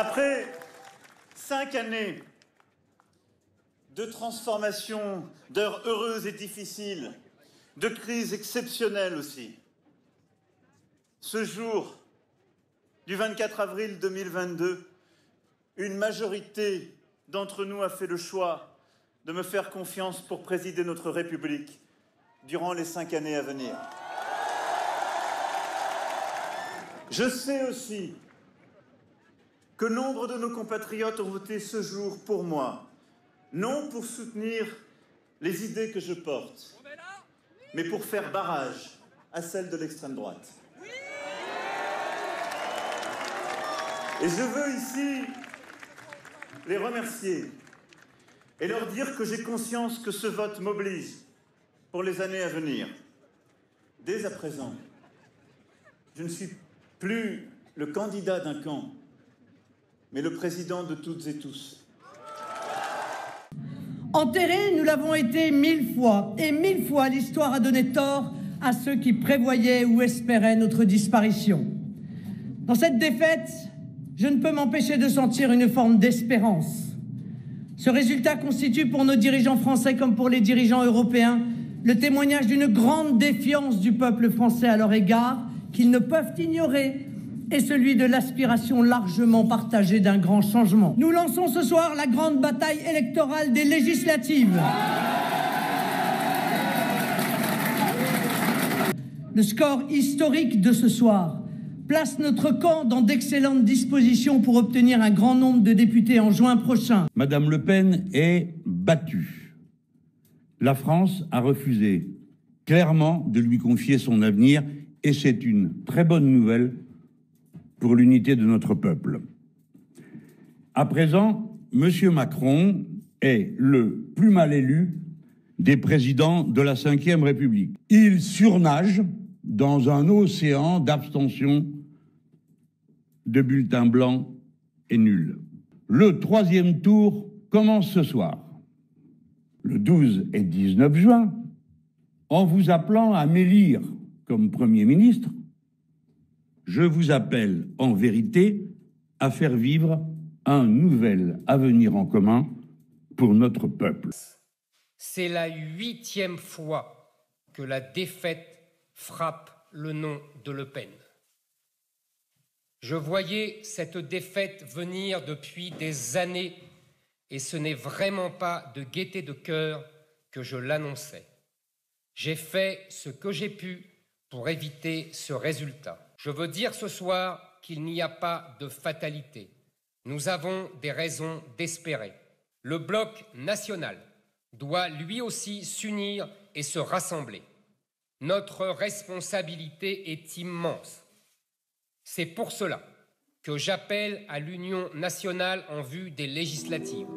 Après 5 années de transformation, d'heures heureuses et difficiles, de crises exceptionnelles aussi, ce jour du 24 avril 2022, une majorité d'entre nous a fait le choix de me faire confiance pour présider notre République durant les 5 années à venir. Je sais aussi que nombre de nos compatriotes ont voté ce jour pour moi, non pour soutenir les idées que je porte, mais pour faire barrage à celles de l'extrême droite. Et je veux ici les remercier et leur dire que j'ai conscience que ce vote m'oblige pour les années à venir. Dès à présent, je ne suis plus le candidat d'un camp, mais le président de toutes et tous. Enterrés, nous l'avons été 1000 fois, et 1000 fois l'histoire a donné tort à ceux qui prévoyaient ou espéraient notre disparition. Dans cette défaite, je ne peux m'empêcher de sentir une forme d'espérance. Ce résultat constitue pour nos dirigeants français comme pour les dirigeants européens le témoignage d'une grande défiance du peuple français à leur égard qu'ils ne peuvent ignorer, et celui de l'aspiration largement partagée d'un grand changement. Nous lançons ce soir la grande bataille électorale des législatives. Le score historique de ce soir place notre camp dans d'excellentes dispositions pour obtenir un grand nombre de députés en juin prochain. Madame Le Pen est battue. La France a refusé clairement de lui confier son avenir et c'est une très bonne nouvelle pour l'unité de notre peuple. À présent, M. Macron est le plus mal élu des présidents de la Ve République. Il surnage dans un océan d'abstention, de bulletins blancs et nuls. Le troisième tour commence ce soir, le 12 et 19 juin, en vous appelant à m'élire comme Premier ministre. Je vous appelle en vérité à faire vivre un nouvel avenir en commun pour notre peuple. C'est la 8e fois que la défaite frappe le nom de Le Pen. Je voyais cette défaite venir depuis des années et ce n'est vraiment pas de gaieté de cœur que je l'annonçais. J'ai fait ce que j'ai pu pour éviter ce résultat. Je veux dire ce soir qu'il n'y a pas de fatalité. Nous avons des raisons d'espérer. Le bloc national doit lui aussi s'unir et se rassembler. Notre responsabilité est immense. C'est pour cela que j'appelle à l'union nationale en vue des législatives.